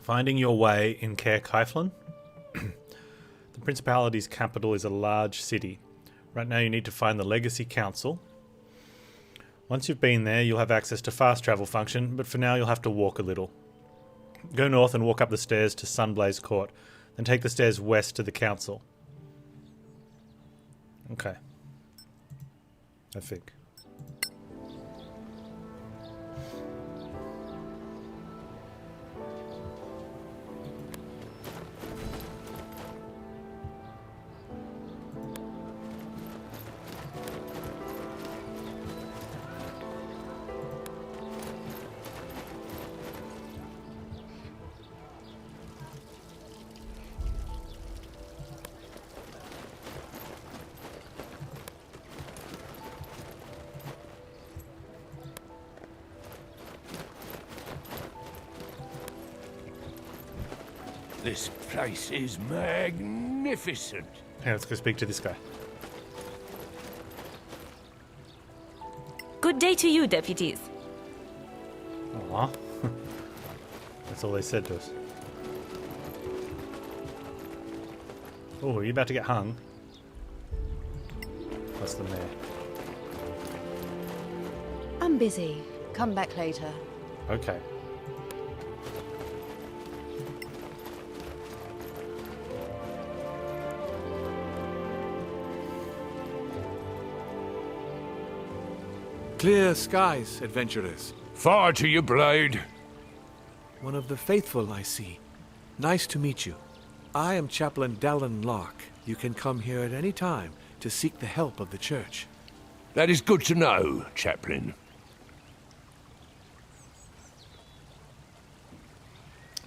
Finding your way in Caer. The Principality's capital is a large city. Right now you need to find the Legacy Council. Once you've been there, you'll have access to fast travel function, but for now you'll have to walk a little. Go north and walk up the stairs to Sunblaze Court, then take the stairs west to the council. Okay. I think. This place is magnificent. Hey, let's go speak to this guy. Good day to you, deputies. Aw. That's all they said to us. Oh, are you about to get hung? That's the mayor. I'm busy. Come back later. Okay. Clear skies, adventurers. Fire to your blade. One of the faithful, I see. Nice to meet you. I am Chaplain Dallin Locke. You can come here at any time to seek the help of the church. That is good to know, Chaplain.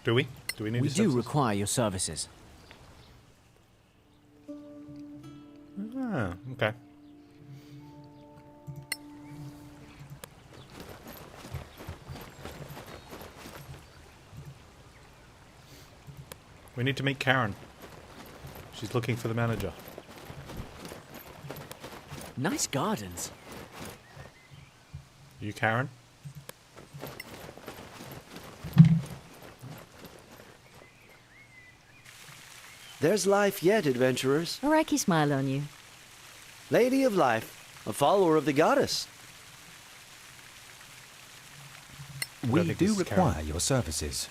Do we? Do we need We his do services? require your services. Ah, okay. We need to meet Karen. She's looking for the manager. Nice gardens. You Karen? There's life yet, adventurers. A Reiki smile on you. Lady of Life, a follower of the goddess. We We do require your services.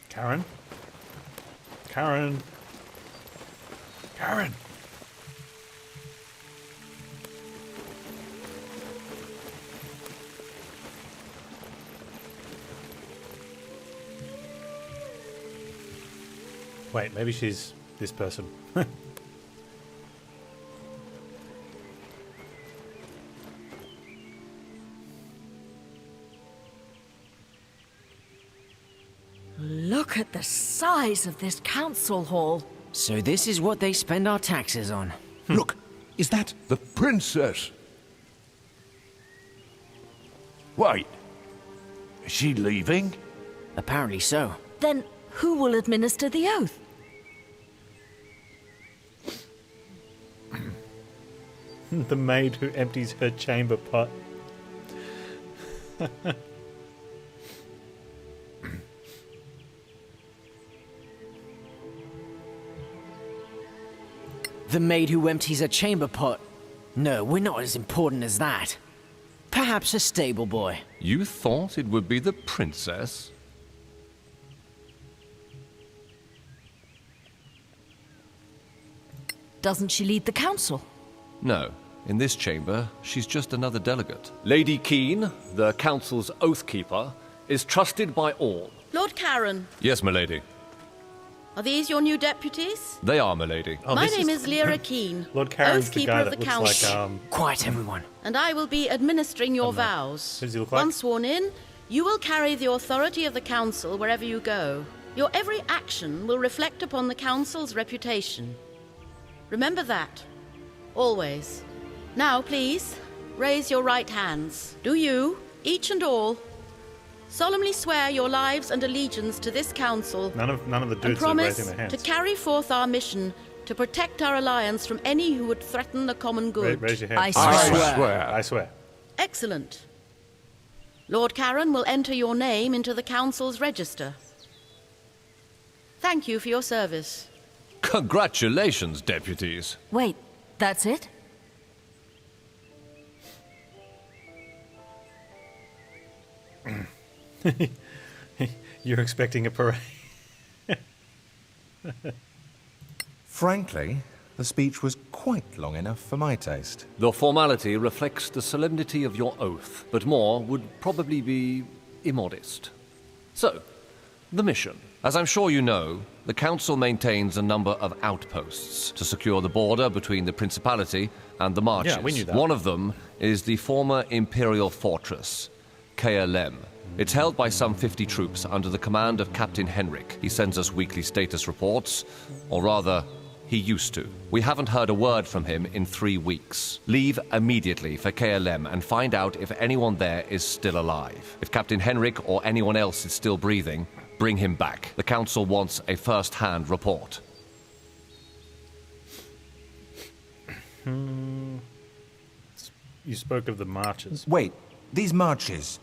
Karen? Karen? Karen! Wait, maybe she's this person. Look at the size of this council hall. So this is what they spend our taxes on. Look, is that... The princess. Wait. Is she leaving? Apparently so. Then who will administer the oath? The maid who empties her chamber pot. The maid who empties a chamber pot. No, we're not as important as that. Perhaps a stable boy. You thought it would be the princess? Doesn't she lead the council? No. In this chamber, she's just another delegate. Lady Keen, the council's oathkeeper, is trusted by all. Lord Karen, Yes, milady. are these your new deputies? They are, milady. Oh, My this name is Lyra Keen, Lord Karen's the oathkeeper guy of that the looks council. like, Quiet, everyone. And I will be administering your know. vows. Who does he look like? Once sworn in, you will carry the authority of the council wherever you go. Your every action will reflect upon the council's reputation. Remember that. Always. Now, please, raise your right hands. Do you, each and all, solemnly swear your lives and allegiance to this council. None of the and dudes are promise raising their hands. to carry forth our mission to protect our alliance from any who would threaten the common good. Raise your hand. I swear. I swear. Excellent. Lord Caer will enter your name into the council's register. Thank you for your service. Congratulations, deputies. Wait, that's it? You're expecting a parade. Frankly, the speech was quite long enough for my taste. The formality reflects the solemnity of your oath, but more would probably be immodest. So, the mission. As I'm sure you know, the Council maintains a number of outposts to secure the border between the Principality and the Marches. Yeah, we knew that. One of them is the former Imperial fortress, Caer. It's held by some 50 troops under the command of Captain Henrik. He sends us weekly status reports, or rather, he used to. We haven't heard a word from him in 3 weeks. Leave immediately for Caer and find out if anyone there is still alive. If Captain Henrik or anyone else is still breathing, bring him back. The Council wants a first-hand report. You spoke of the marches. Wait, these marches,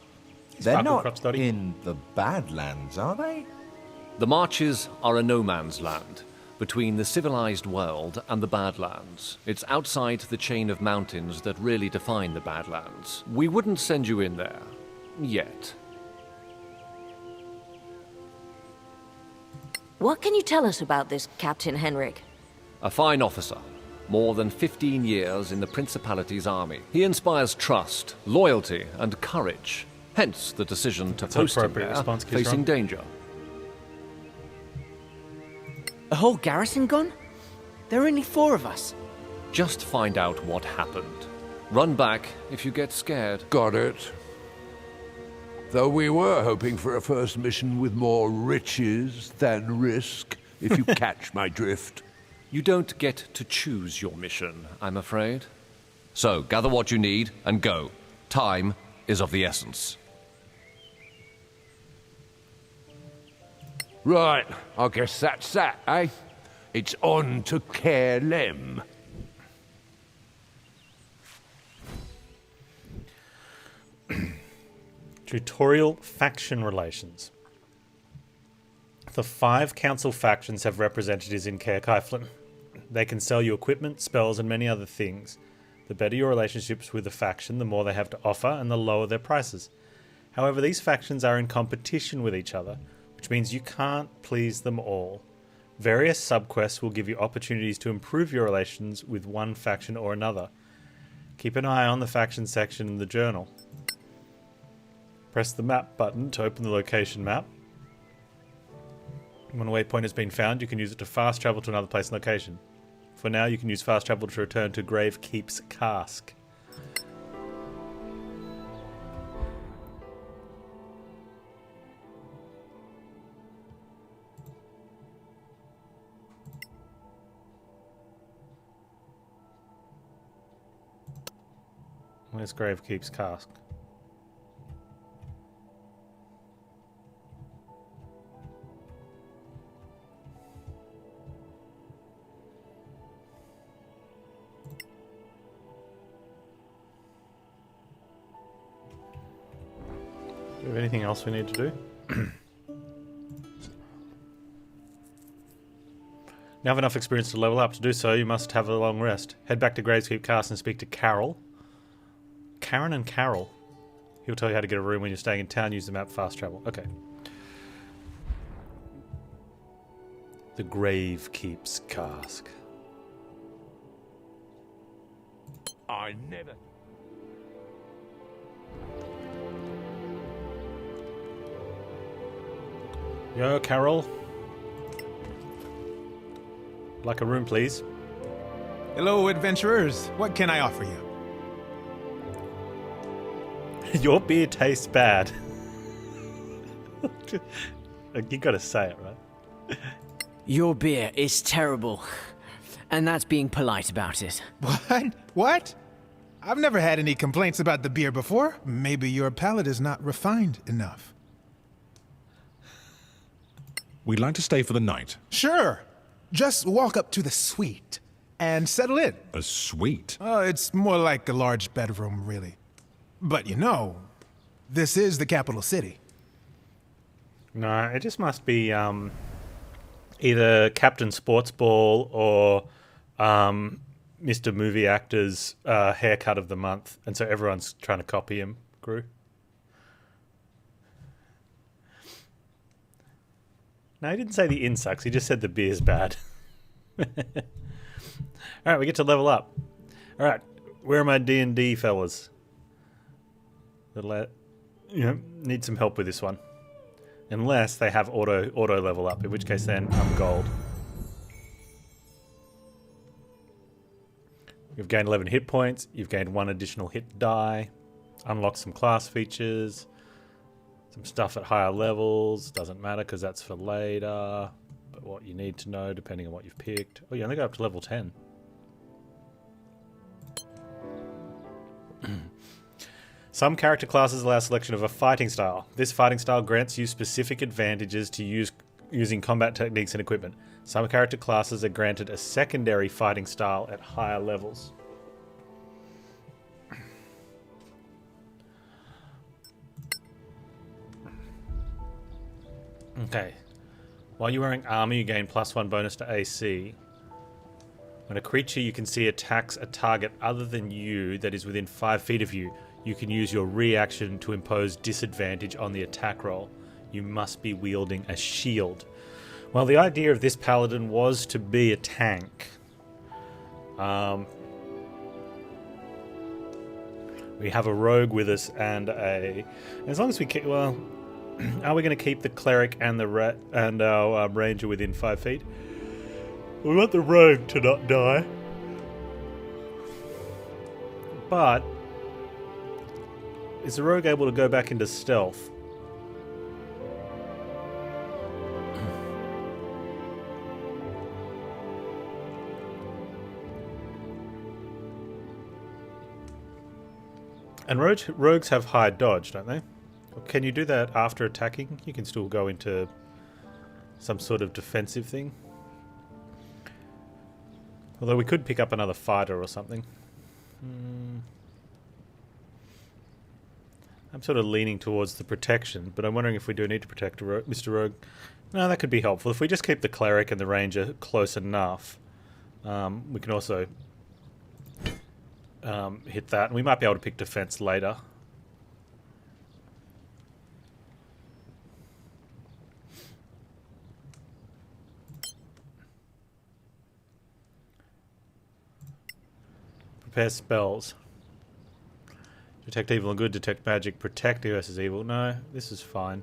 they're Sparkle not crop study? in the Badlands, are they? The Marches are a no-man's land, between the civilized world and the Badlands. It's outside the chain of mountains that really define the Badlands. We wouldn't send you in there. Yet. What can you tell us about this Captain Henrik? A fine officer. More than 15 years in the Principality's army. He inspires trust, loyalty, and courage. Hence the decision to That's an post him appropriate there, response, Keith facing Ron. danger. A whole garrison gone? There are only 4 of us. Just find out what happened. Run back if you get scared. Got it. Though we were hoping for a first mission with more riches than risk, if you catch my drift. You don't get to choose your mission, I'm afraid. So, gather what you need and go. Time is of the essence. Right, I guess that's that, eh? It's on to Caer. Tutorial faction relations. The 5 council factions have representatives in Caer. They can sell you equipment, spells, and many other things. The better your relationships with the faction, the more they have to offer, and the lower their prices. However, these factions are in competition with each other, which means you can't please them all. Various subquests will give you opportunities to improve your relations with one faction or another. Keep an eye on the faction section in the journal. Press the map button to open the location map. When a waypoint has been found, you can use it to fast travel to another place and location. For now, you can use fast travel to return to Gravekeep's Cask. Where's Gravekeep's Cask? Do we have anything else we need to do? Now have enough experience to level up. To do so, you must have a long rest. Head back to Gravekeep Castle and speak to Carol. Karen and Carol. He'll tell you how to get a room when you're staying in town. Use the map fast travel. Okay. The Gravekeep's Cask. I never... Yo, Carol. Like a room, please. Hello, adventurers. What can I offer you? Your beer tastes bad. You gotta say it, right? Your beer is terrible. And that's being polite about it. What? What? I've never had any complaints about the beer before. Maybe your palate is not refined enough. We'd like to stay for the night. Sure. Just walk up to the suite and settle in. A suite? It's more like a large bedroom, really. But you know, this is the capital city. No, it just must be either Captain Sports Ball or Mr. Movie Actor's haircut of the month, and so everyone's trying to copy him, Gru. No, he didn't say the inn sucks, he just said the beer's bad. Alright, we get to level up. Alright, where are my D&D fellas? Need some help with this one. Unless they have auto level up, in which case then I'm gold. You've gained 11 hit points, you've gained 1 additional hit die, unlocked some class features, some stuff at higher levels, doesn't matter because that's for later, but what you need to know depending on what you've picked. Oh, you only go up to level 10. Some character classes allow selection of a fighting style. This fighting style grants you specific advantages to using combat techniques and equipment. Some character classes are granted a secondary fighting style at higher levels. Okay. While you're wearing armor, you gain +1 bonus to AC. When a creature you can see attacks a target other than you that is within 5 feet of you, you can use your reaction to impose disadvantage on the attack roll. You must be wielding a shield. Well, the idea of this paladin was to be a tank. We have a rogue with us and as long as we keep... Well, are we going to keep the cleric and our ranger within 5 feet? We want the rogue to not die. But... is the rogue able to go back into stealth? And rogues have high dodge, don't they? Or can you do that after attacking? You can still go into some sort of defensive thing. Although we could pick up another fighter or something. I'm sort of leaning towards the protection, but I'm wondering if we do need to protect Mr. Rogue. No, that could be helpful. If we just keep the cleric and the ranger close enough, we can also hit that. And we might be able to pick defense later. Prepare spells. Detect evil and good, detect magic, protect versus evil. No, this is fine.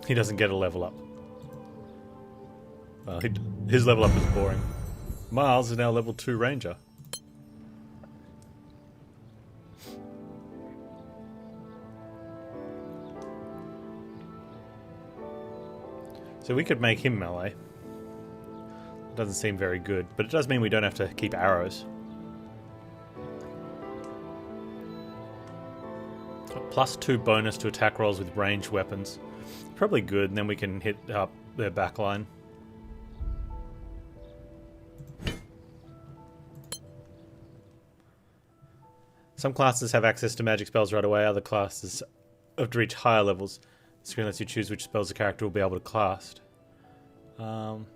He doesn't get a level up. Well, his level up is boring. Miles is now level 2 ranger. So we could make him melee. Doesn't seem very good, but it does mean we don't have to keep arrows. +2 bonus to attack rolls with ranged weapons. Probably good, and then we can hit up their backline. Some classes have access to magic spells right away, other classes have to reach higher levels. The screen lets you choose which spells the character will be able to cast. Some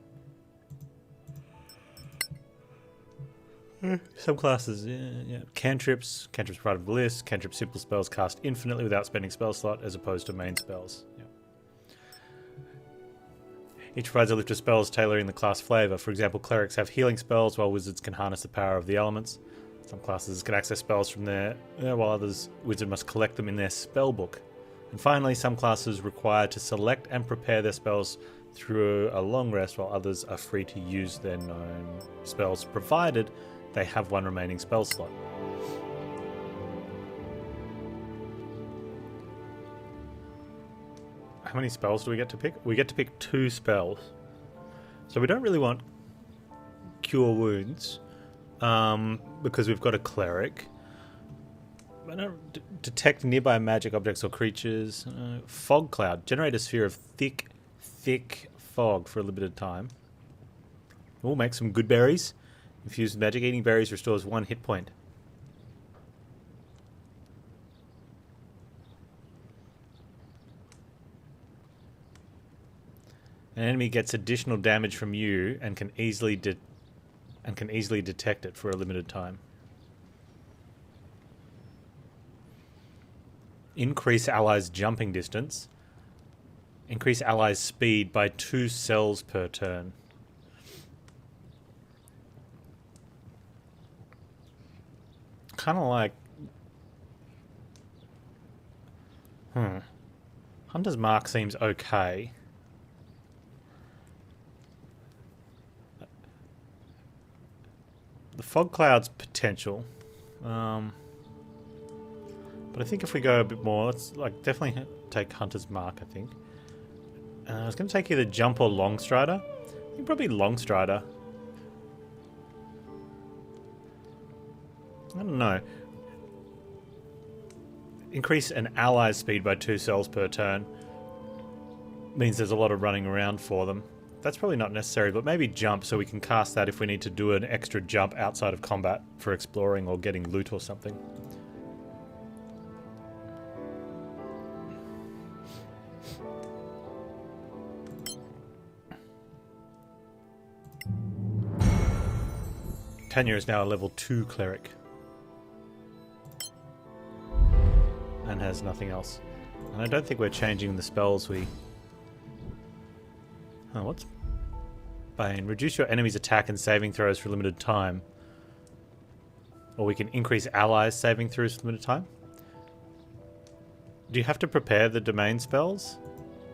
classes, yeah. Cantrips provide bliss. Cantrip simple spells cast infinitely without spending spell slot, as opposed to main spells. Yeah. Each provides a lift of spells tailoring the class flavor. For example, clerics have healing spells, while wizards can harness the power of the elements. Some classes can access spells from there, while others, wizard must collect them in their spell book. And finally, some classes require to select and prepare their spells through a long rest, while others are free to use their known spells, provided they have one remaining spell slot. how many spells do we get to pick? We get to pick 2 spells. So we don't really want Cure Wounds, because we've got a Cleric. I don't detect nearby magic objects or creatures. Fog Cloud. Generate a sphere of thick fog for a limited time. We'll make some good berries. Infused magic. Eating berries restores 1 hit point. An enemy gets additional damage from you and can easily detect it for a limited time. Increase allies' jumping distance. Increase allies' speed by 2 cells per turn. Kind of like... Hunter's Mark seems okay. The Fog Cloud's potential. But I think if we go a bit more, let's definitely take Hunter's Mark, I think. I was going to take either Jump or Long Strider. I think probably Long Strider. I don't know. Increase an ally's speed by 2 cells per turn. Means there's a lot of running around for them. That's probably not necessary, but maybe Jump so we can cast that if we need to do an extra jump outside of combat for exploring or getting loot or something. Tanya is now a level 2 cleric. And has nothing else. And I don't think we're changing the spells we... Oh, what's... Bane. Reduce your enemy's attack and saving throws for a limited time. Or we can increase allies' saving throws for a limited time. Do you have to prepare the domain spells?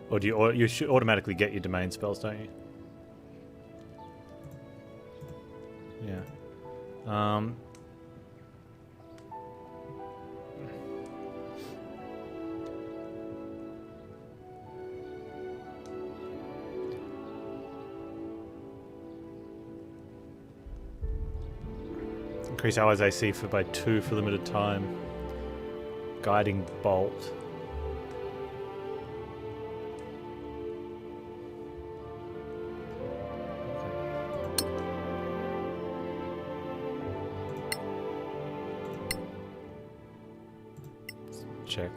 Or do you should automatically get your domain spells, don't you? Yeah. Increase allies AC by 2 for limited time. Guiding Bolt. Check.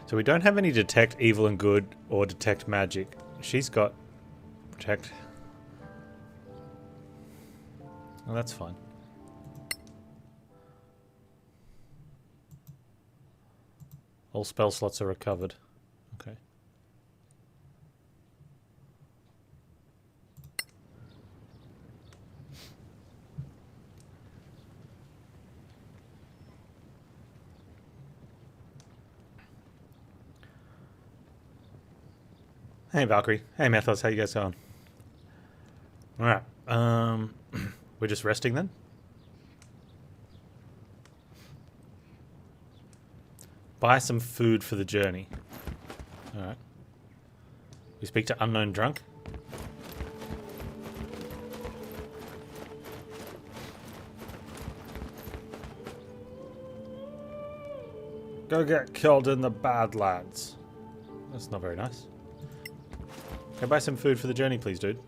So we don't have any detect evil and good or detect magic. She's got protect. Well, that's fine. All spell slots are recovered. Okay. Hey Valkyrie. Hey Mathos, how you guys going? Alright. We're just resting then? Buy some food for the journey. Alright. We speak to unknown drunk. Go get killed in the Badlands. That's not very nice. Can I buy some food for the journey, please, dude?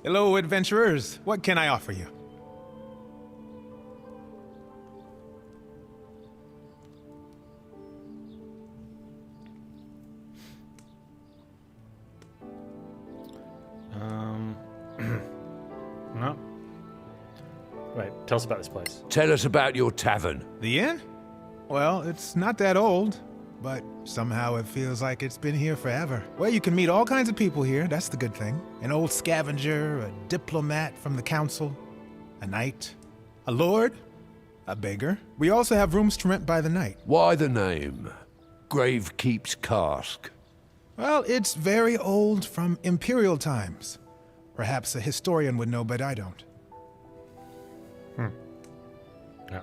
Hello, adventurers. What can I offer you? No. Wait, tell us about this place. Tell us about your tavern. The inn? Well, it's not that old, but somehow it feels like it's been here forever. Well, you can meet all kinds of people here, that's the good thing. An old scavenger, a diplomat from the council, a knight, a lord, a beggar. We also have rooms to rent by the night. Why the name? Gravekeep's Cask. Well, it's very old, from imperial times. Perhaps a historian would know, but I don't. Yeah.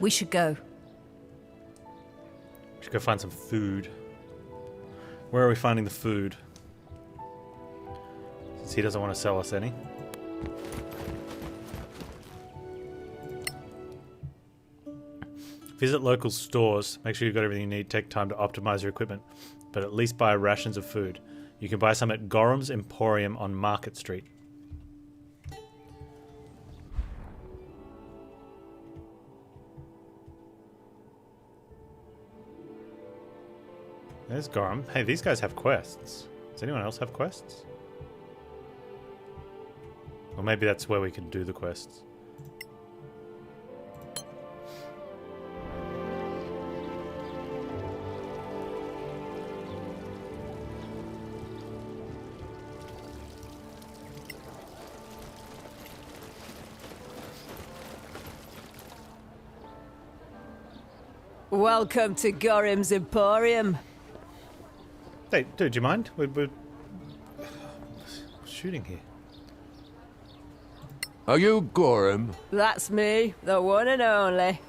We should go. We should go find some food. Where are we finding the food? Since he doesn't want to sell us any. Visit local stores. Make sure you've got everything you need. Take time to optimize your equipment. But at least buy rations of food. You can buy some at Gorham's Emporium on Market Street. There's Gorham. Hey, these guys have quests. Does anyone else have quests? Or maybe that's where we can do the quests. Welcome to Gorham's Emporium. Hey, dude, do you mind? We're shooting here. Are you Gorham? That's me, the one and only.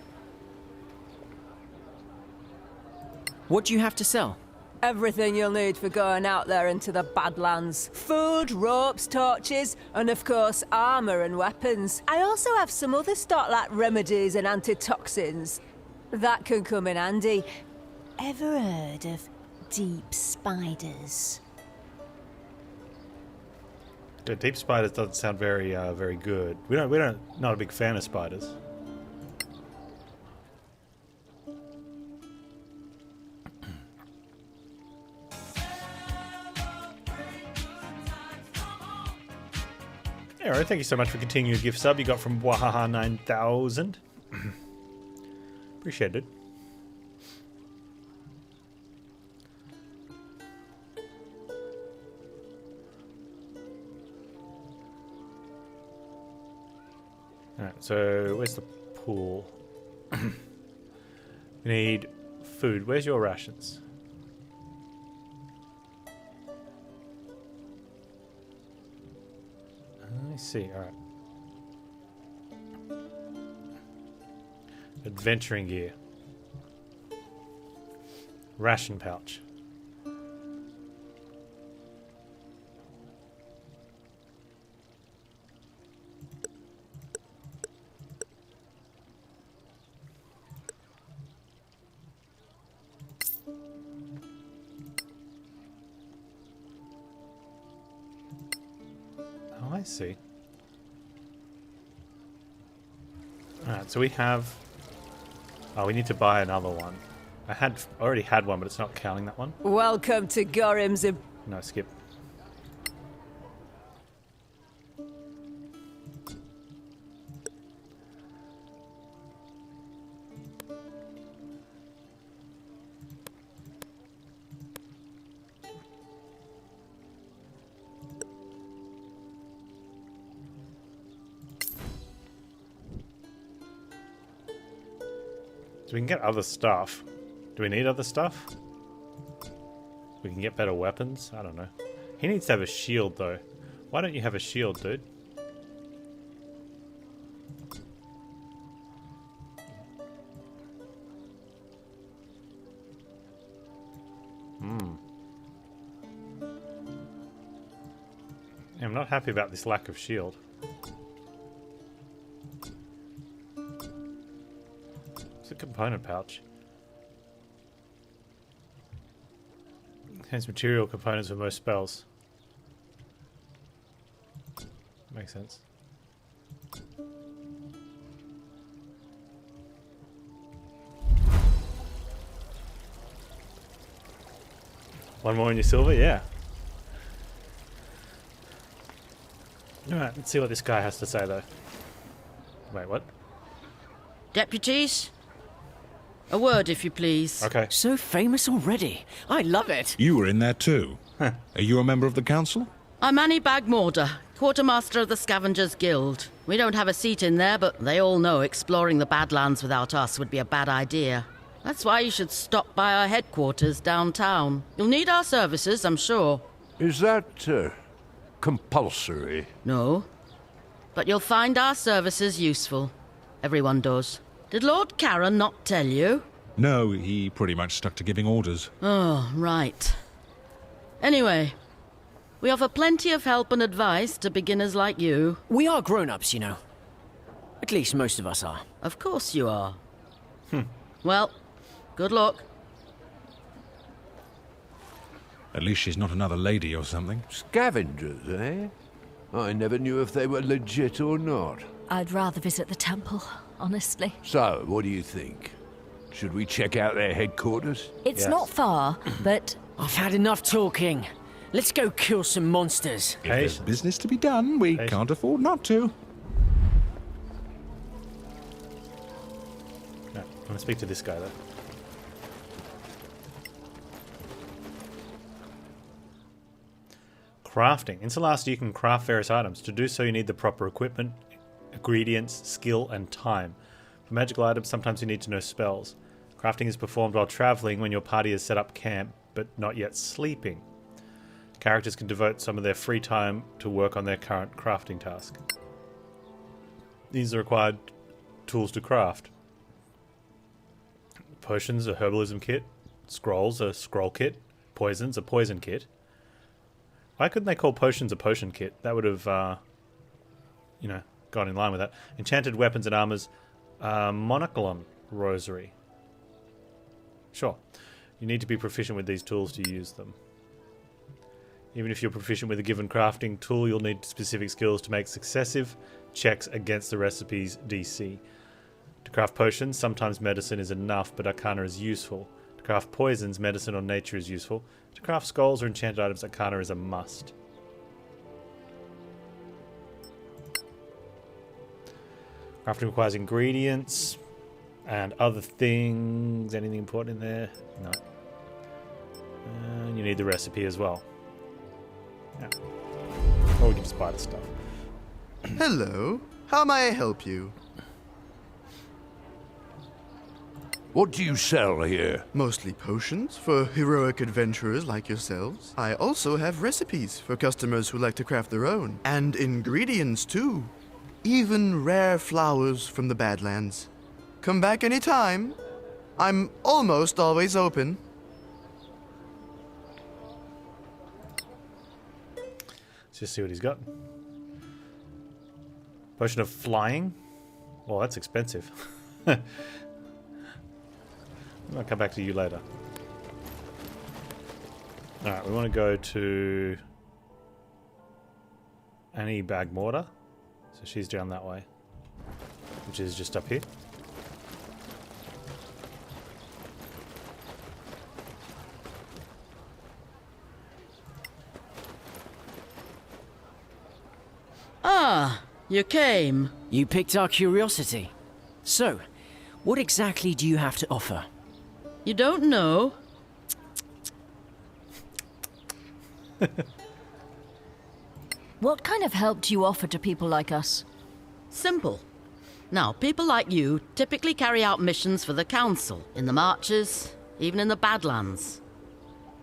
What do you have to sell? Everything you'll need for going out there into the Badlands. Food, ropes, torches, and of course armor and weapons. I also have some other stock like remedies and antitoxins. That can come in handy. Ever heard of deep spiders? The deep spiders doesn't sound very, very good. Not a big fan of spiders. Alright, thank you so much for continuing gift sub you got from Wahaha 9000. Appreciate it. Alright, so where's the pool? We need food. Where's your rations? I see, alright. Adventuring gear. Ration pouch. Oh, I see. Alright, so we have... Oh, we need to buy another one. I already had one, but it's not counting that one. Welcome to Gorham's No, skip. So we can get other stuff. Do we need other stuff? We can get better weapons? I don't know. He needs to have a shield, though. Why don't you have a shield, dude? I'm not happy about this lack of shield. It's a component pouch. Contains material components for most spells. Makes sense. One more in your silver? Yeah. Alright, let's see what this guy has to say, though. Wait, what? Deputies? A word, if you please. Okay. So famous already. I love it. You were in there too. Huh. Are you a member of the council? I'm Annie Bagmorder, quartermaster of the Scavengers Guild. We don't have a seat in there, but they all know exploring the Badlands without us would be a bad idea. That's why you should stop by our headquarters downtown. You'll need our services, I'm sure. Is that, compulsory? No. But you'll find our services useful. Everyone does. Did Lord Caer not tell you? No, he pretty much stuck to giving orders. Oh, right. Anyway, we offer plenty of help and advice to beginners like you. We are grown-ups, you know. At least most of us are. Of course you are. Well, good luck. At least she's not another lady or something. Scavengers, eh? I never knew if they were legit or not. I'd rather visit the temple, honestly. So, what do you think? Should we check out their headquarters? It's not far, but... I've had enough talking. Let's go kill some monsters. If there's business to be done, we can't afford not to. No, I'm going to speak to this guy, though. Crafting. In Solasta, you can craft various items. To do so, you need the proper equipment, ingredients, skill, and time. For magical items, sometimes you need to know spells. Crafting is performed while traveling when your party has set up camp, but not yet sleeping. Characters can devote some of their free time to work on their current crafting task. These are required tools to craft. Potions, a herbalism kit. Scrolls, a scroll kit. Poisons, a poison kit. Why couldn't they call potions a potion kit? That would have, you know, gone in line with that. Enchanted weapons and armors. Monocolon rosary. Sure. You need to be proficient with these tools to use them. Even if you're proficient with a given crafting tool, you'll need specific skills to make successive checks against the recipe's DC. To craft potions, sometimes medicine is enough, but arcana is useful. To craft poisons, medicine or nature is useful. To craft scrolls or enchanted items, arcana is a must. Crafting requires ingredients and other things. Anything important in there? No. And you need the recipe as well. Yeah. Or we can just buy the stuff. Hello. How may I help you? What do you sell here? Mostly potions for heroic adventurers like yourselves. I also have recipes for customers who like to craft their own. And ingredients, too. Even rare flowers from the Badlands. Come back anytime. I'm almost always open. Let's just see what he's got. Potion of flying? Well, that's expensive. I'll come back to you later. Alright, we want to go to Annie Bagmortar. So she's down that way. Which is just up here. Ah, you came. You picked our curiosity. So, what exactly do you have to offer? You don't know? What kind of help do you offer to people like us? Simple. Now, people like you typically carry out missions for the Council, in the Marches, even in the Badlands.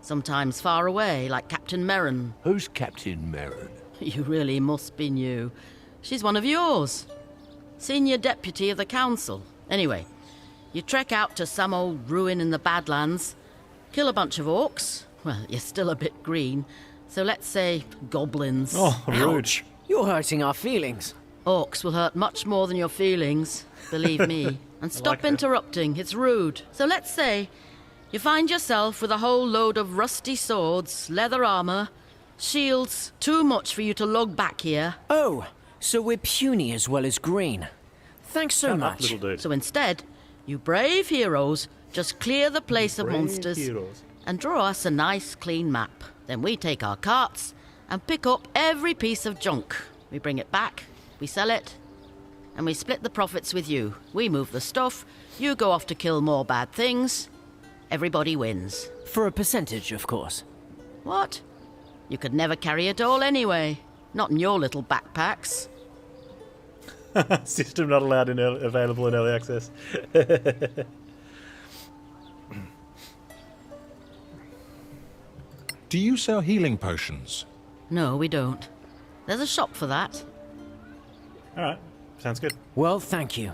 Sometimes far away, like Captain Merrin. Who's Captain Merrin? You really must be new. She's one of yours. Senior Deputy of the Council. Anyway, you trek out to some old ruin in the Badlands, kill a bunch of orcs. Well, you're still a bit green, so let's say goblins. Oh, rude. Ouch. You're hurting our feelings. Orcs will hurt much more than your feelings, believe me. And stop interrupting, it's rude. So let's say you find yourself with a whole load of rusty swords, leather armor, shields, too much for you to lug back here. Oh, so we're puny as well as green. Thanks so much. Little dude. So instead, you brave heroes just clear the place of monsters and draw us a nice clean map. Then we take our carts and pick up every piece of junk. We bring it back, we sell it, and we split the profits with you. We move the stuff, you go off to kill more bad things. Everybody wins. For a percentage, of course. What? You could never carry it all anyway. Not in your little backpacks. System not allowed in available in early access. Do you sell healing potions? No, we don't. There's a shop for that. Alright, sounds good. Well, thank you.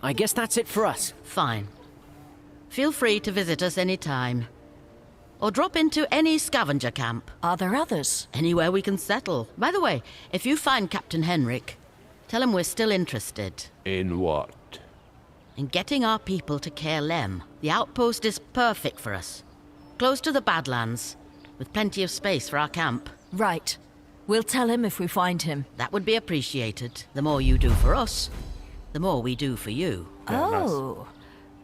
I guess that's it for us. Fine. Feel free to visit us any time. Or drop into any scavenger camp. Are there others? Anywhere we can settle. By the way, if you find Captain Henrik, tell him we're still interested. In what? In getting our people to Caer. The outpost is perfect for us. Close to the Badlands, with plenty of space for our camp. Right. We'll tell him if we find him. That would be appreciated. The more you do for us, the more we do for you. Oh,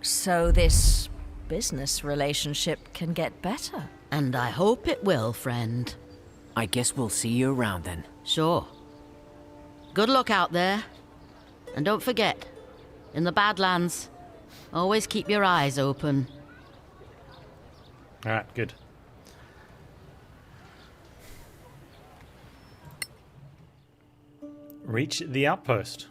so this business relationship can get better. And I hope it will, friend. I guess we'll see you around then. Sure. Good luck out there. And don't forget, in the Badlands, always keep your eyes open. Alright, good. Reach the outpost.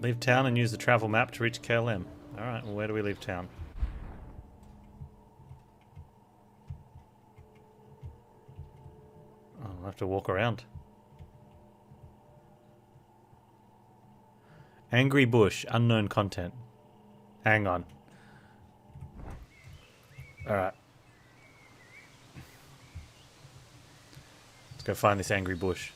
Leave town and use the travel map to reach Caer. Alright, well, where do we leave town? Oh, I'll have to walk around. Angry bush, unknown content. Hang on. Alright. Let's go find this angry bush.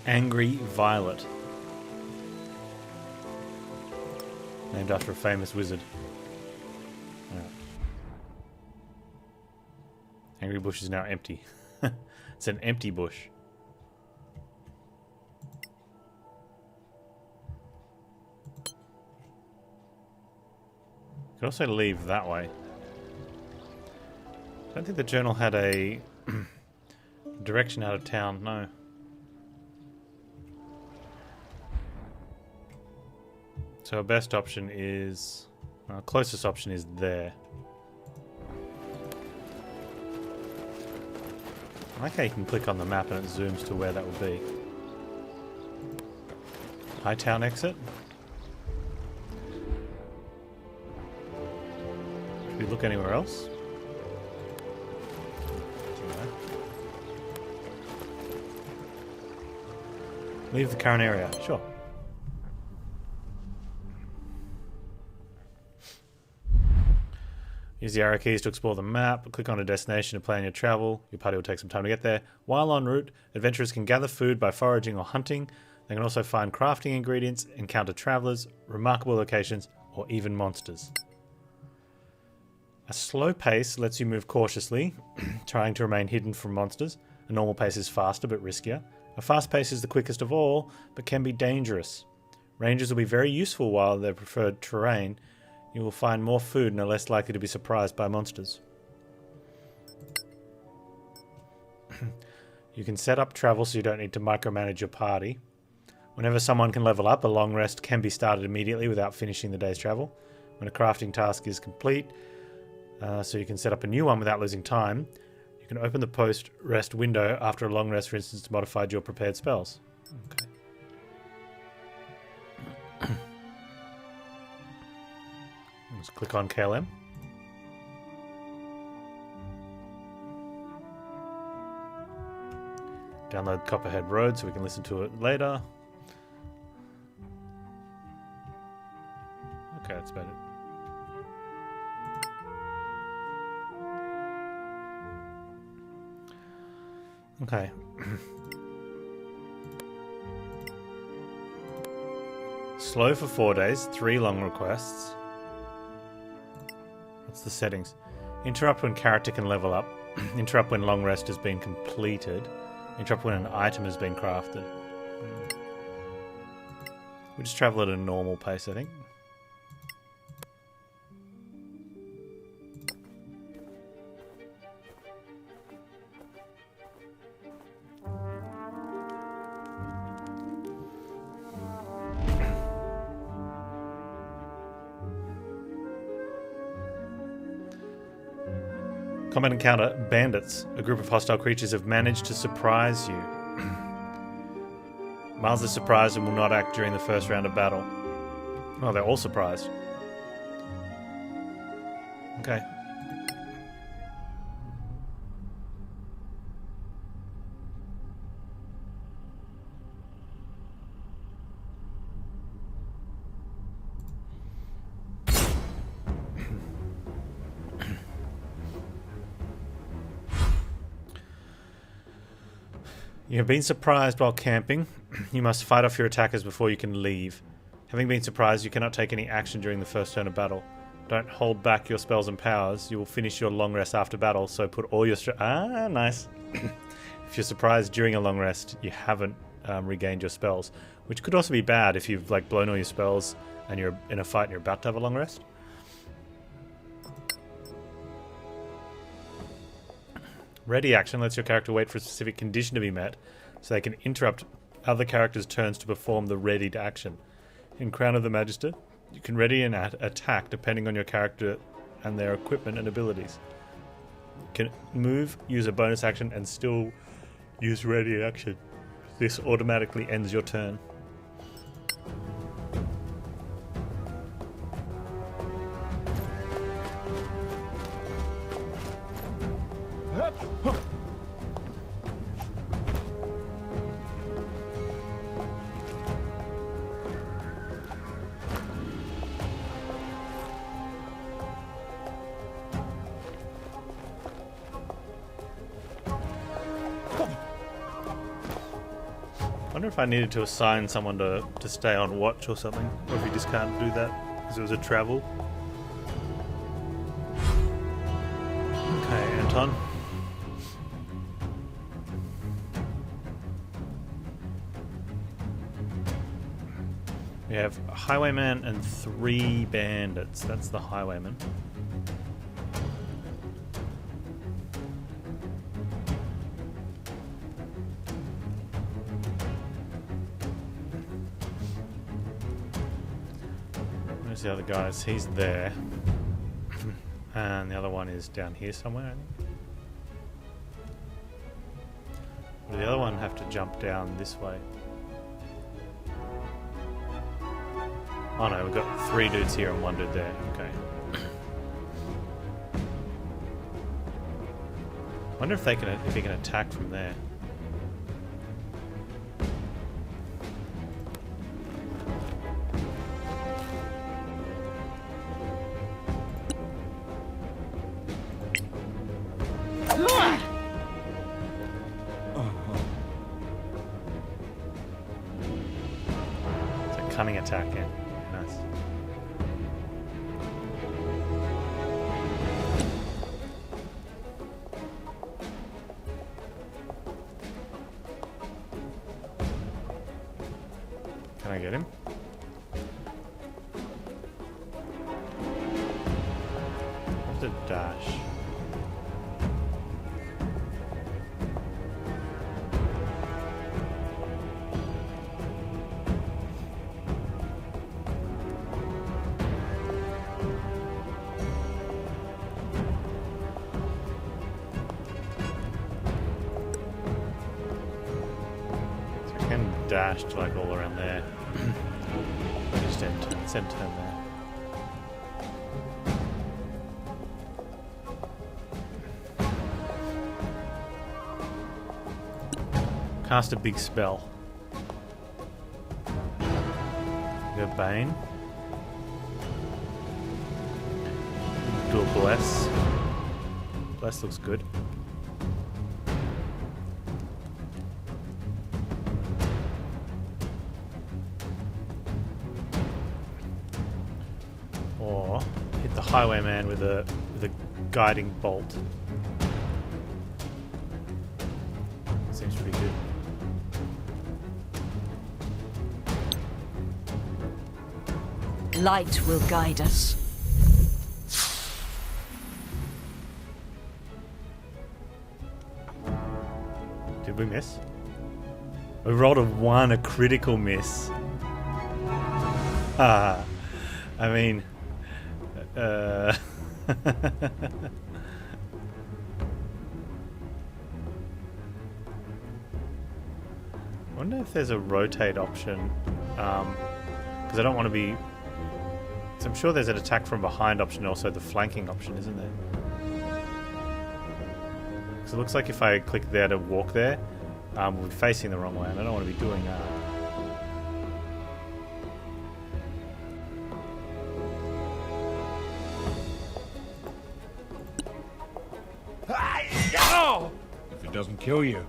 Angry Violet. Named after a famous wizard. Right. Angry bush is now empty. It's an empty bush. You could also leave that way. I don't think the journal had a direction out of town, no. So our best option is... our closest option is there. I like how you can click on the map and it zooms to where that would be. Hightown exit? Should we look anywhere else? Leave the current area, sure. Use the arrow keys to explore the map. Click on a destination to plan your travel. Your party will take some time to get there. While en route, adventurers can gather food by foraging or hunting. They can also find crafting ingredients, encounter travelers, remarkable locations, or even monsters. A slow pace lets you move cautiously, trying to remain hidden from monsters. A normal pace is faster but riskier. A fast pace is the quickest of all, but can be dangerous. Rangers will be very useful while their preferred terrain. You will find more food and are less likely to be surprised by monsters. You can set up travel so you don't need to micromanage your party. Whenever someone can level up, a long rest can be started immediately without finishing the day's travel. When a crafting task is complete, so you can set up a new one without losing time, you can open the post-rest window after a long rest, for instance, to modify your prepared spells. Okay. Let's click on Caer. Download Copperhead Road so we can listen to it later. Okay, that's about it. Okay. Slow for 4 days, 3 long requests. What's the settings? Interrupt when character can level up. Interrupt when long rest has been completed. Interrupt when an item has been crafted. We'll just travel at a normal pace, I think. Combat encounter, bandits. A group of hostile creatures have managed to surprise you. Mildly surprised and will not act during the first round of battle. Oh, they're all surprised. Okay. You have been surprised while camping. You must fight off your attackers before you can leave. Having been surprised, you cannot take any action during the first turn of battle. Don't hold back your spells and powers. You will finish your long rest after battle, so put all your nice. If you're surprised during a long rest, you haven't regained your spells, which could also be bad if you've like blown all your spells and you're in a fight and you're about to have a long rest. Ready action lets your character wait for a specific condition to be met, so they can interrupt other characters' turns to perform the readied action. In Crown of the Magister, you can ready an attack depending on your character and their equipment and abilities. You can move, use a bonus action, and still use ready action. This automatically ends your turn. I wonder if I needed to assign someone to stay on watch or something, or if you just can't do that because it was a travel. Okay, Anton. We have a highwayman and 3 bandits. That's the highwayman. Where's the other guys? He's there. And the other one is down here somewhere, I think. Or the other one have to jump down this way? Oh no, we've got 3 dudes here and 1 dude there. Okay. Wonder if he can attack from there. It's a cunning attack, yeah. Nice. Can I get him? I have to dash. Dashed like all around there. Just end turn there. Cast a big spell. Go Bane. Do a Bless. Bless looks good. Or hit the highwayman with a guiding bolt. Seems pretty good. Light will guide us. Did we miss? We rolled a 1, a critical miss. Ah, I mean, I wonder if there's a rotate option, because I don't want to be. So I'm sure there's an attack from behind option, also the flanking option, isn't there? Because it looks like if I click there to walk there, we'll be facing the wrong way, and I don't want to be doing that. If it doesn't kill you.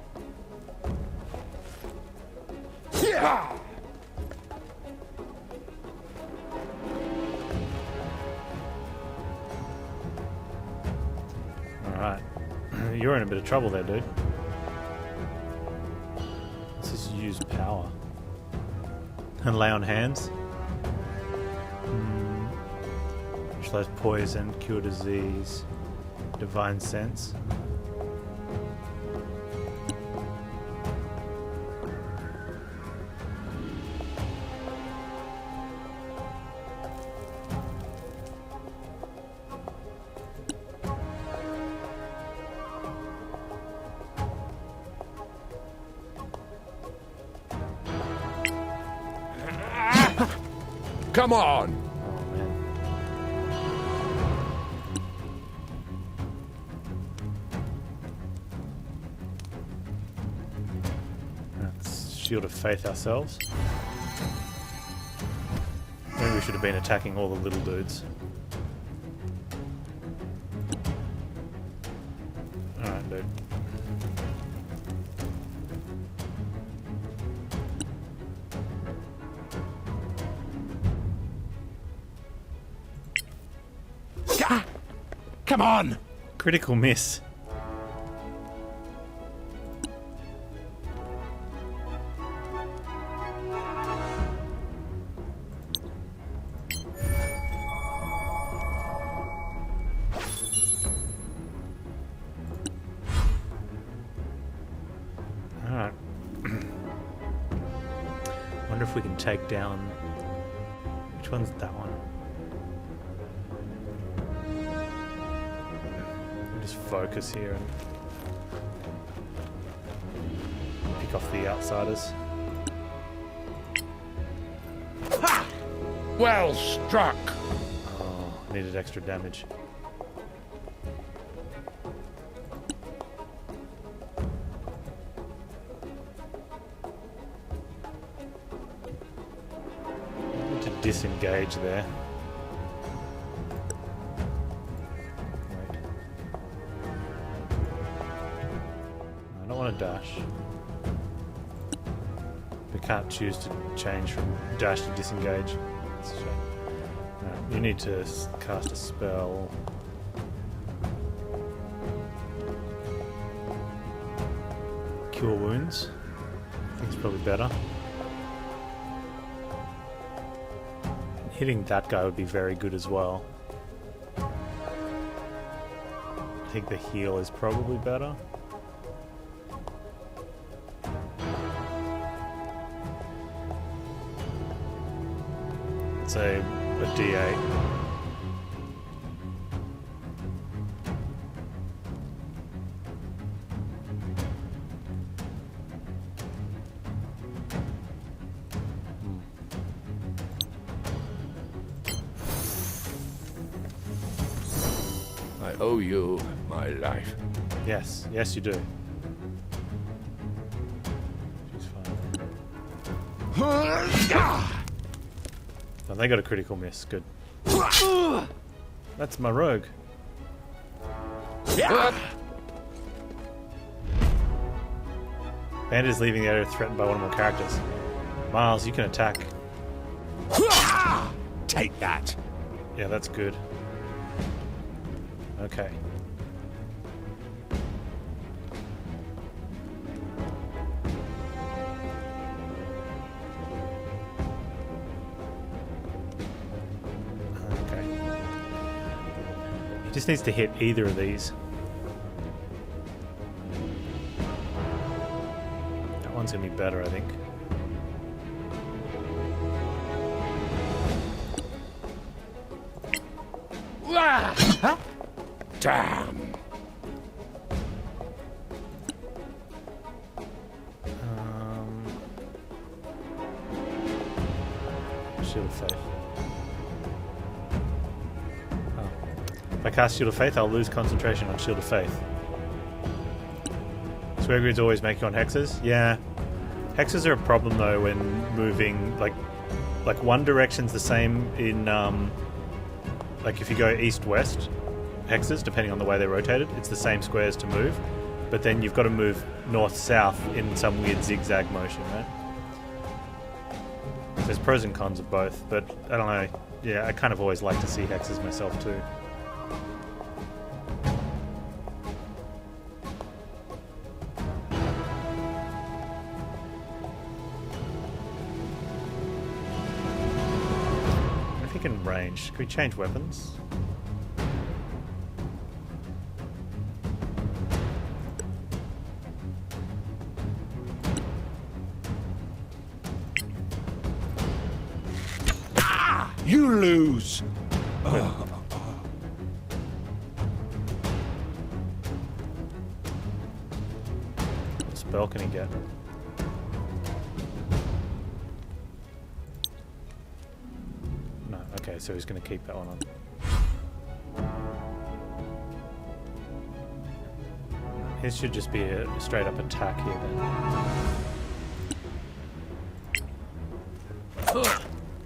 Alright. You're in a bit of trouble there, dude. Let's just use power. And lay on hands. Neutralize poison, cure disease, divine sense. Come on! Oh, man. Let's Shield of Faith ourselves. Maybe we should have been attacking all the little dudes. Alright, dude. Come on! Critical miss. Alright. Wonder if we can take down... Which one's that one? Just focus here and pick off the outsiders. Ha! Well struck! Oh, needed extra damage. Need to disengage there. Dash. We can't choose to change from dash to disengage. That's a shame. No, you need to cast a spell. Cure wounds. I think it's probably better. Hitting that guy would be very good as well. I think the heal is probably better. A D8. I owe you my life. Yes, yes you do. She's fine. Oh, they got a critical miss. Good. That's my rogue. Bandit is leaving the area threatened by one or more characters. Miles, you can attack. Take that. Yeah, that's good. Okay. He just needs to hit either of these. That one's going to be better, I think. Huh? Damn. Shield of Faith. Oh. If I cast Shield of Faith, I'll lose concentration on Shield of Faith. Square grids always make you on hexes? Yeah. Hexes are a problem though when moving, like one direction's the same in, like if you go east-west hexes, depending on the way they're rotated, it's the same squares to move, but then you've got to move north-south in some weird zigzag motion, right? There's pros and cons of both, but I don't know. Yeah, I kind of always like to see hexes myself too. If you can range, can we change weapons? You lose! What spell can he get? No, okay, so he's going to keep that one on. His should just be a straight up attack here then.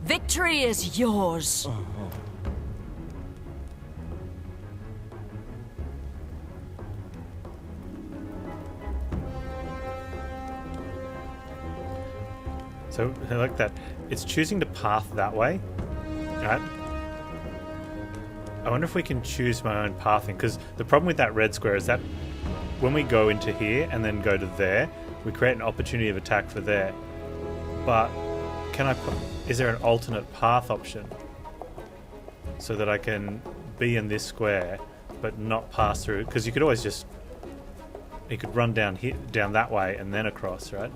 Victory is yours. So, I like that. It's choosing to path that way, right? I wonder if we can choose my own pathing, because the problem with that red square is that when we go into here and then go to there, we create an opportunity of attack for there. But can I put... Is there an alternate path option so that I can be in this square but not pass through? Because you could always just... You could run down here, down that way and then across, right?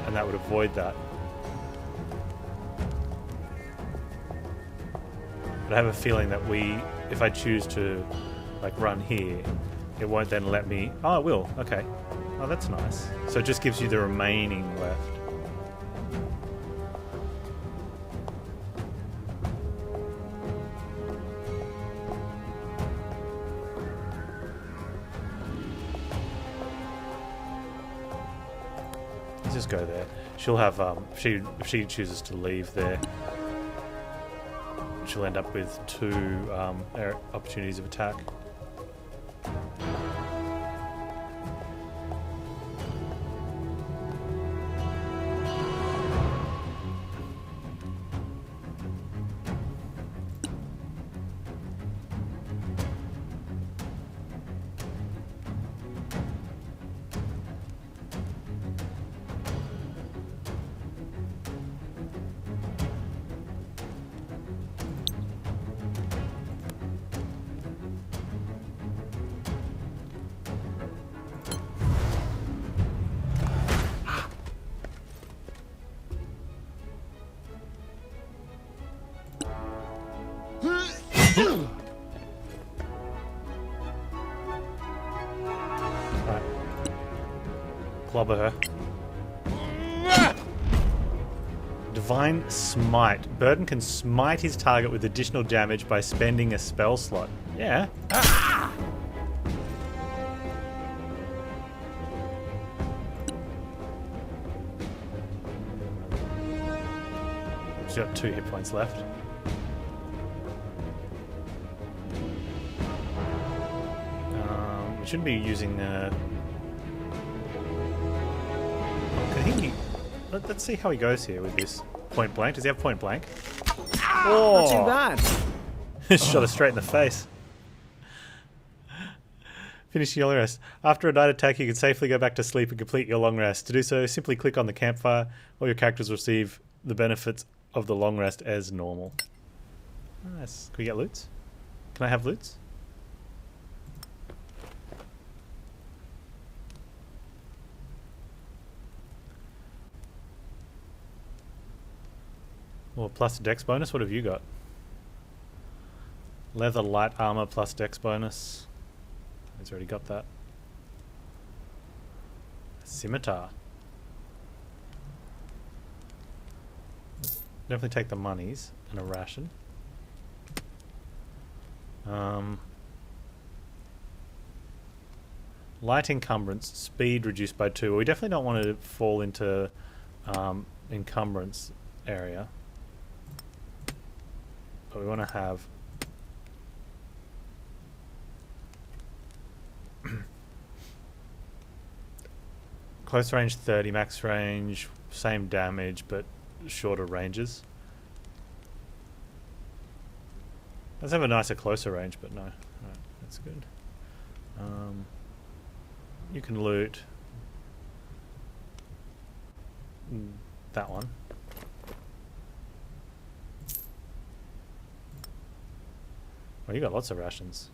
And that would avoid that. But I have a feeling that if I choose to like run here, it won't then let me... Oh, it will. Okay. Oh, that's nice. So it just gives you the remaining left. Just go there. She'll have if she chooses to leave there, she'll end up with 2 opportunities of attack. Right. Clobber her. Divine Smite. Burden can smite his target with additional damage by spending a spell slot. Yeah. She's got 2 hit points left. We shouldn't be using... Can he... Let's see how he goes here with this. Point blank. Does he have point blank? Not too bad. Shot her straight in the face. Finish your long rest. After a night attack, you can safely go back to sleep and complete your long rest. To do so, simply click on the campfire. All your characters receive the benefits of the long rest as normal. Nice. Can we get loots? Can I have loots? Or plus dex bonus? What have you got? Leather light armor plus dex bonus. He's already got that. Scimitar. Let's definitely take the monies and a ration. Light encumbrance, speed reduced by 2. We definitely don't want to fall into encumbrance area. But we want to have close range 30, max range, same damage but shorter ranges. Let's have a nicer closer range, but no. Alright, that's good. You can loot that one. Oh, you got lots of rations.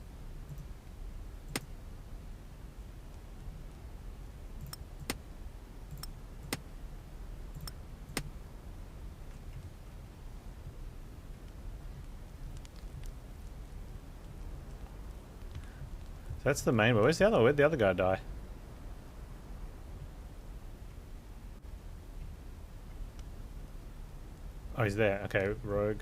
That's the main one. Where's the other? Where'd the other guy die? Oh, he's there. Okay, rogue.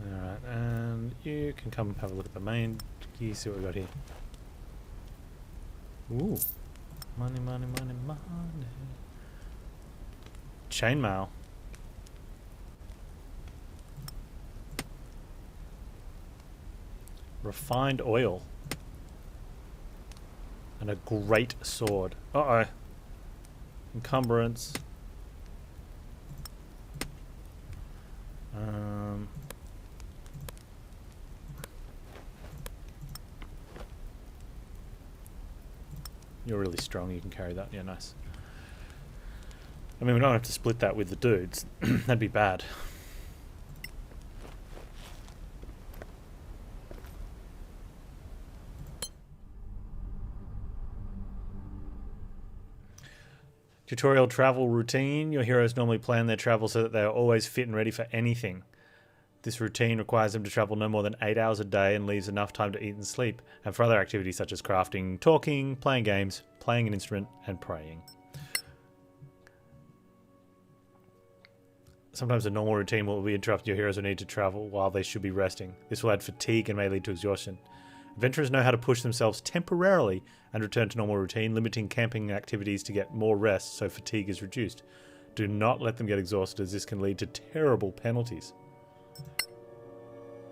Alright, and you can come have a look at the main key, see what we got here. Ooh. Money, money, money, money. Chainmail. Refined oil. And a great sword. Uh-oh. Encumbrance. You're really strong, you can carry that. Yeah, nice. I mean, we don't have to split that with the dudes. That'd be bad. Tutorial travel routine. Your heroes normally plan their travel so that they are always fit and ready for anything. This routine requires them to travel no more than 8 hours a day and leaves enough time to eat and sleep, and for other activities such as crafting, talking, playing games, playing an instrument, and praying. Sometimes a normal routine will be interrupted. Your heroes will need to travel while they should be resting. This will add fatigue and may lead to exhaustion. Adventurers know how to push themselves temporarily and return to normal routine, limiting camping activities to get more rest so fatigue is reduced. Do not let them get exhausted, as this can lead to terrible penalties.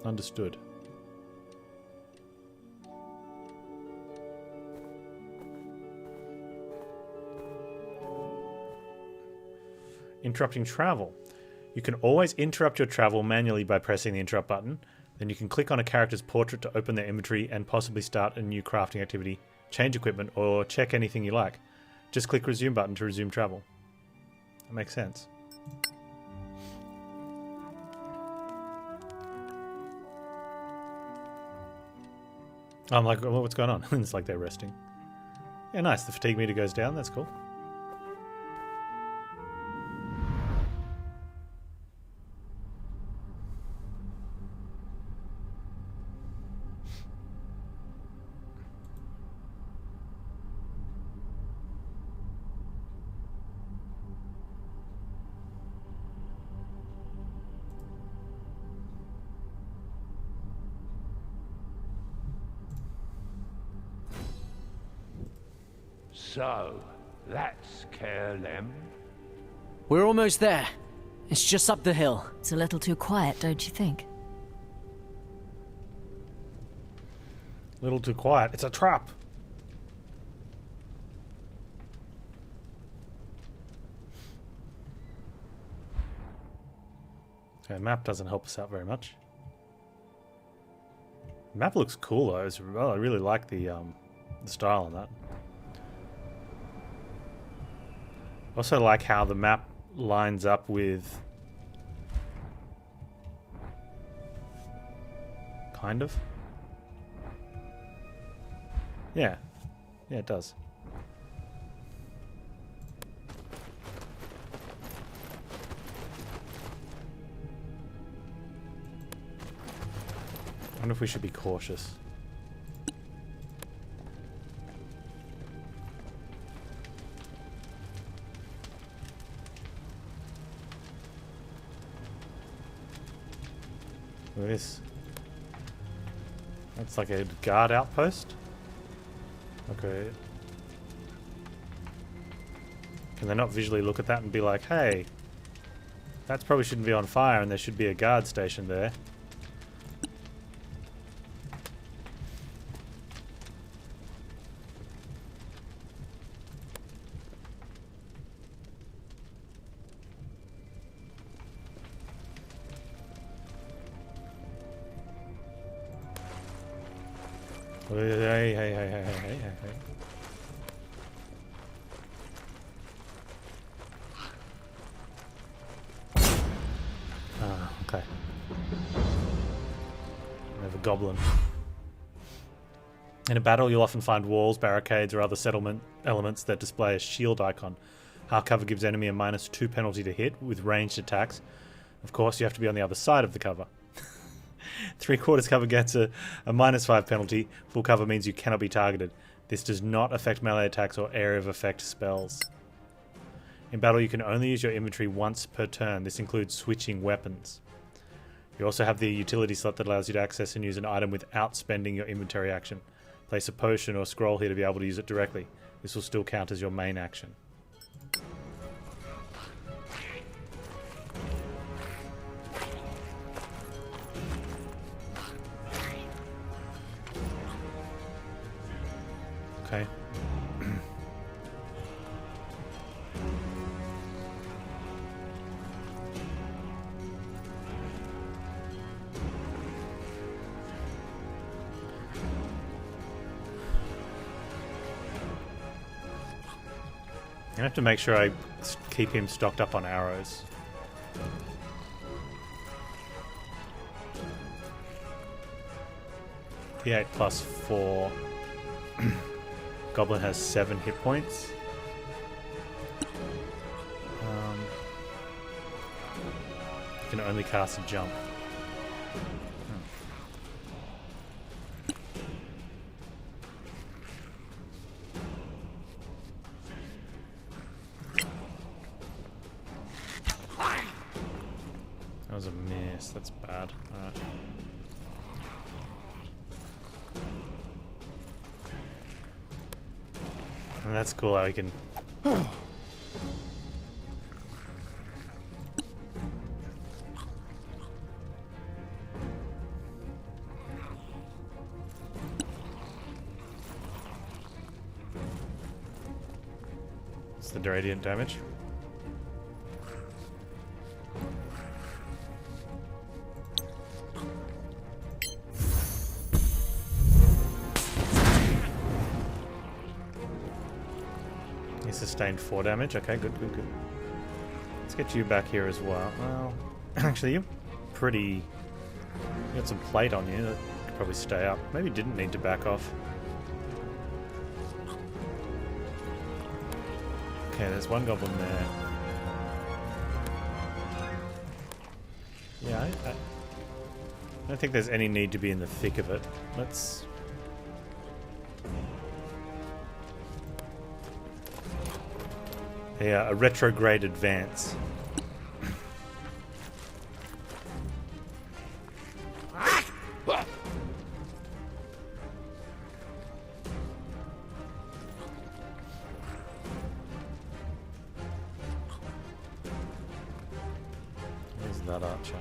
Understood. Interrupting travel. You can always interrupt your travel manually by pressing the interrupt button. Then you can click on a character's portrait to open their inventory and possibly start a new crafting activity, change equipment, or check anything you like. Just click resume button to resume travel. That makes sense. I'm like, well, what's going on? It's like they're resting. Yeah, nice. The fatigue meter goes down. That's cool. So, that's Caer. We're almost there. It's just up the hill. It's a little too quiet, don't you think? A little too quiet. It's a trap. Okay, map doesn't help us out very much. The map looks cool though. I really like the the style on that. Also like how the map lines up with... Kind of. Yeah. Yeah, it does. I wonder if we should be cautious. Look at this. That's like a guard outpost. Okay. Can they not visually look at that and be like, hey, that probably shouldn't be on fire and there should be a guard station there? Hey. Ah, okay. We have a goblin. In a battle, you'll often find walls, barricades, or other settlement elements that display a shield icon. Hard cover gives enemy a -2 penalty to hit with ranged attacks. Of course, you have to be on the other side of the cover. 3/4 cover gets a -5 penalty. Full cover means you cannot be targeted. This does not affect melee attacks or area of effect spells. In battle, you can only use your inventory once per turn. This includes switching weapons. You also have the utility slot that allows you to access and use an item without spending your inventory action. Place a potion or scroll here to be able to use it directly. This will still count as your main action. Okay. I have to make sure I keep him stocked up on arrows. D8 plus 4. Goblin has 7 hit points. You can only cast a jump. That was a miss. That's bad. Alright. And that's cool how we can... It's the radiant damage. Sustained 4 damage. Okay, good. Let's get you back here as well. Well, actually, you're pretty... You got some plate on you that could probably stay up. Maybe you didn't need to back off. Okay, there's one goblin there. Yeah, I don't think there's any need to be in the thick of it. Let's... Yeah, a retrograde advance. Where's that archer?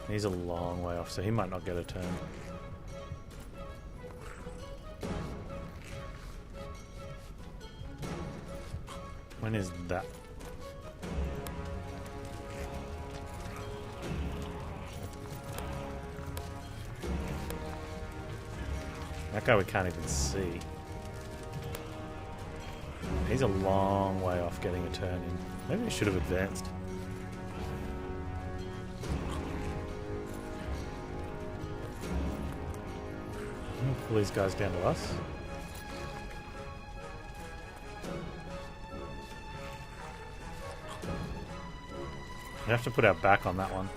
He's a long way off, so he might not get a turn. When is that? That guy we can't even see. He's a long way off getting a turn in. Maybe we should have advanced. Pull these guys down to us. We have to put our back on that one.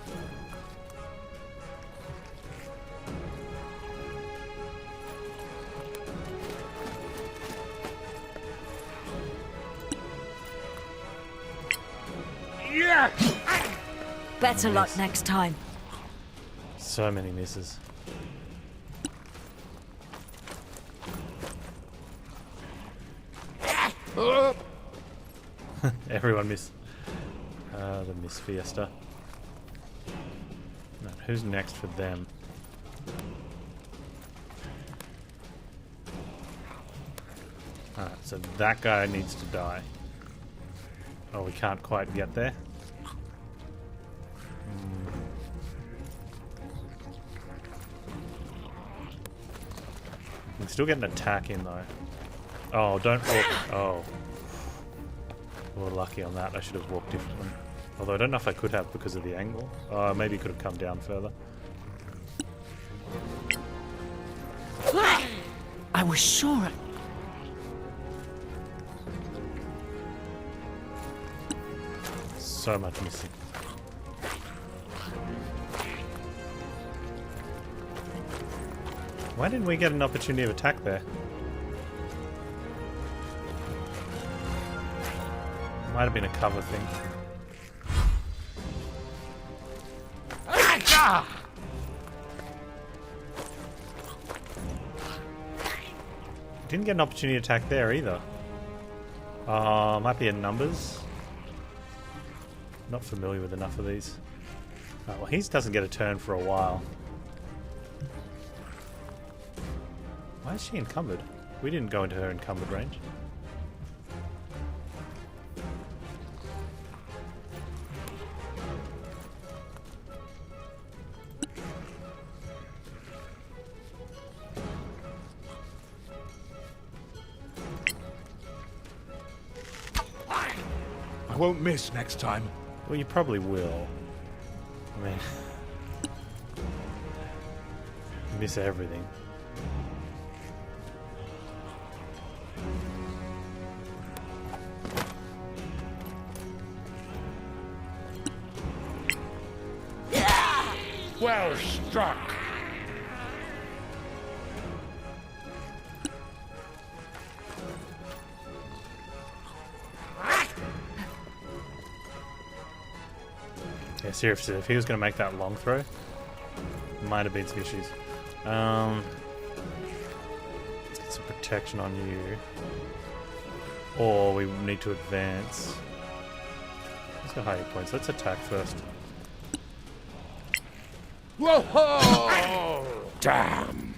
Yeah! Better luck next time. So many misses. Everyone missed. The Miss Fiesta. No, who's next for them? Alright, so that guy needs to die. Oh, we can't quite get there. We can still get an attack in though. Oh, don't walk. Oh. We were lucky on that. I should have walked differently. Although I don't know if I could have because of the angle. Maybe it could have come down further. I was sure. So much missing. Why didn't we get an opportunity of attack there? Might have been a cover thing. Didn't get an opportunity to attack there either. Might be in numbers. Not familiar with enough of these. Oh, well, he doesn't get a turn for a while. Why is she encumbered? We didn't go into her encumbered range. I won't miss next time. Well, you probably will. I mean... you miss everything. Well struck. Yeah, seriously, if he was going to make that long throw, might have been some issues. Let's get some protection on you. Or we need to advance. Let's go higher points. Let's attack first. Whoa! Damn!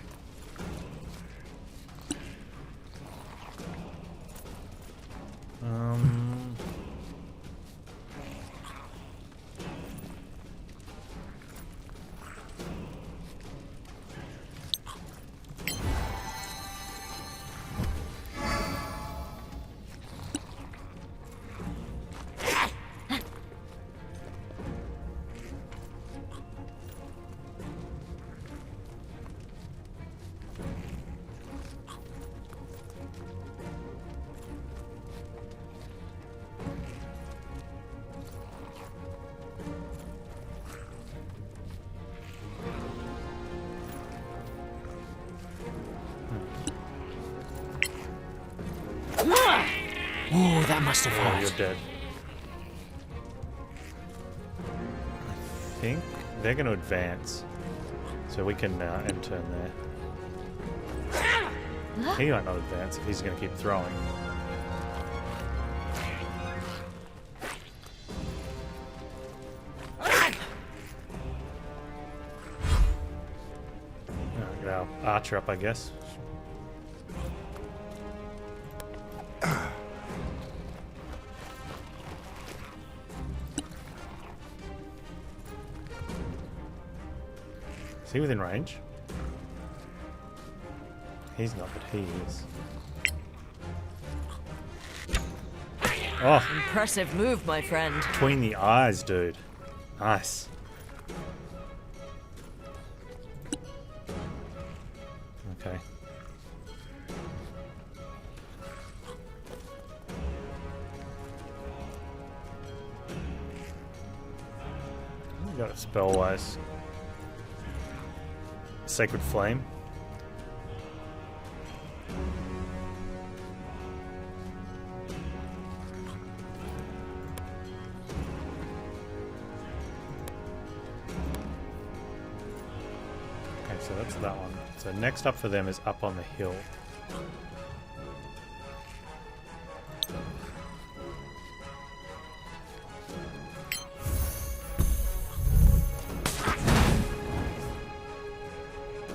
Oh, that must have hurt. Oh, you're dead. I think they're going to advance. So we can end turn there. He might not advance if he's going to keep throwing. Get our archer up, I guess. Is he within range? He's not, but he is. Oh! Impressive move, my friend. Between the eyes, dude. Nice. Okay. We got a spell-wise. Sacred Flame. Okay, so that's that one. So next up for them is up on the hill.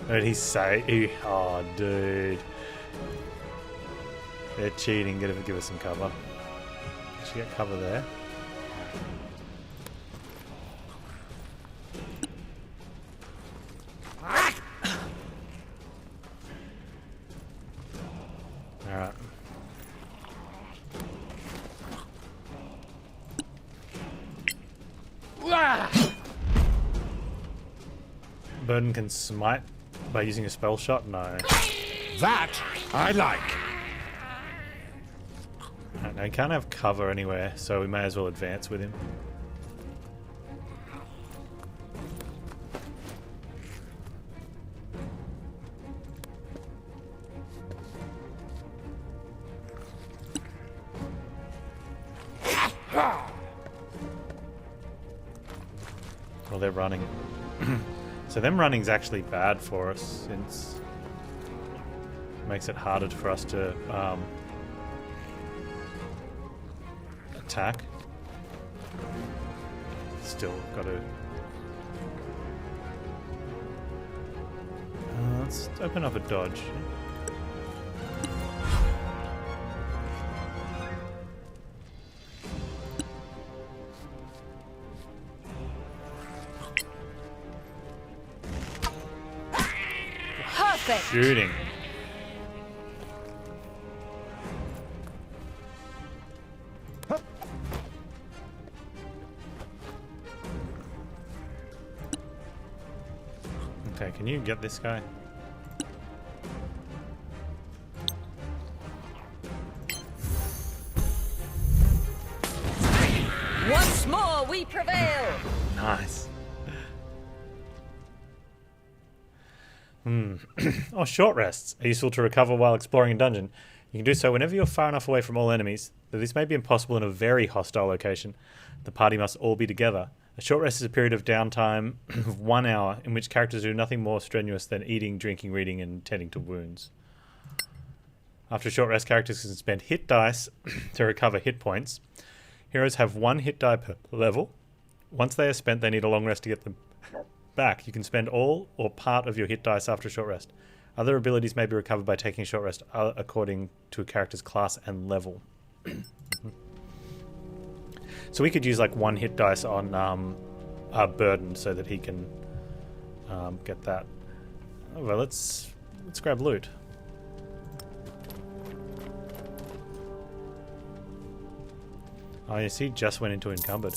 What did he say? Oh, dude. They're cheating. Give us some cover. Actually, get cover there. Alright. Burden can smite by using a spell shot? No. That I like. Right, now he can't have cover anywhere, so we may as well advance with him. Well, they're running. So them running's actually bad for us, since it makes it harder for us to attack. Still got to... let's open up a dodge. Perfect. Shooting. Okay, can you get this guy? Once more, we prevail. Nice. Oh, short rests are useful to recover while exploring a dungeon. You can do so whenever you're far enough away from all enemies, though this may be impossible in a very hostile location. The party must all be together. A short rest is a period of downtime of 1 hour in which characters do nothing more strenuous than eating, drinking, reading, and tending to wounds. After a short rest, characters can spend hit dice to recover hit points. Heroes have 1 hit die per level. Once they are spent, they need a long rest to get them back. You can spend all or part of your hit dice after a short rest. Other abilities may be recovered by taking a short rest according to a character's class and level. So we could use like 1 hit dice on our Burden so that he can get that. Oh, well, let's grab loot. Oh, you see, just went into encumbered.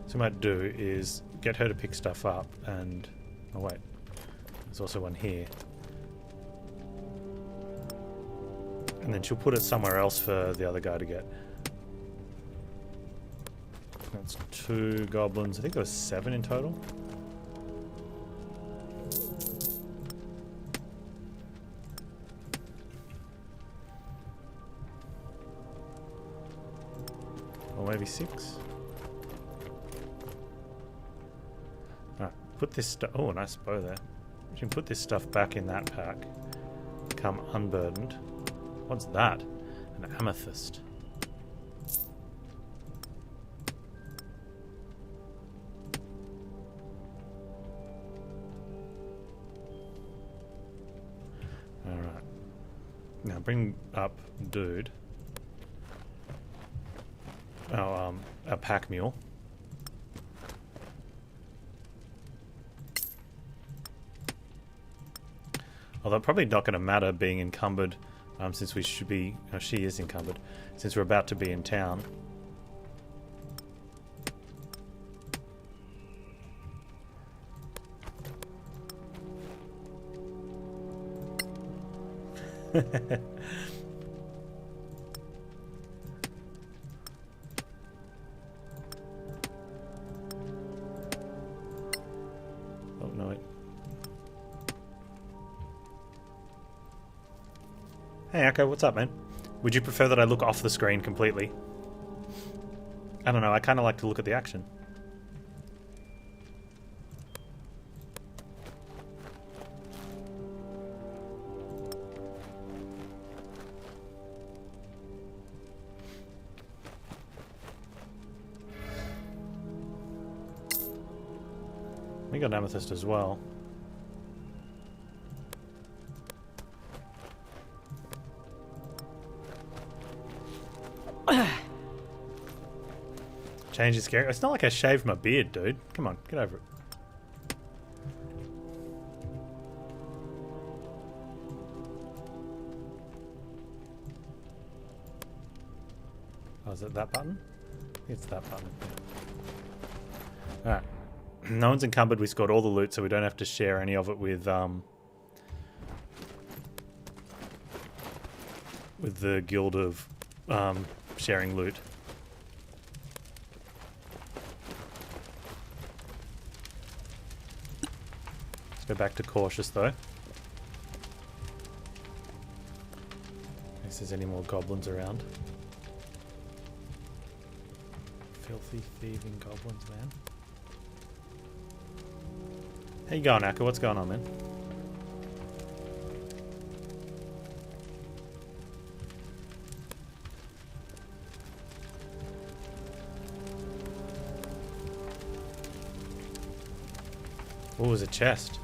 So what I might do is get her to pick stuff up and... oh wait, there's also one here. And then she'll put it somewhere else for the other guy to get. That's 2 goblins. I think there was 7 in total. Or maybe 6. Alright, put this stuff... oh, nice bow there. You can put this stuff back in that pack. Become unburdened. What's that? An amethyst. Alright. Now bring up dude. Oh, a pack mule. Although probably not going to matter being encumbered, since we should be... Oh, she is encumbered, since we're about to be in town. Oh, no, wait. Hey, Akko, what's up, man? Would you prefer that I look off the screen completely? I don't know, I kind of like to look at the action. We got amethyst as well. Change is scary. It's not like I shaved my beard, dude. Come on, get over it. Oh, is it that button? It's that button. Alright. No one's encumbered. We scored all the loot, so we don't have to share any of it with the guild of sharing loot. Let's go back to cautious though. If there's any more goblins around. Filthy thieving goblins, man. How you going, Akko? What's going on, man? Oh, there's a chest.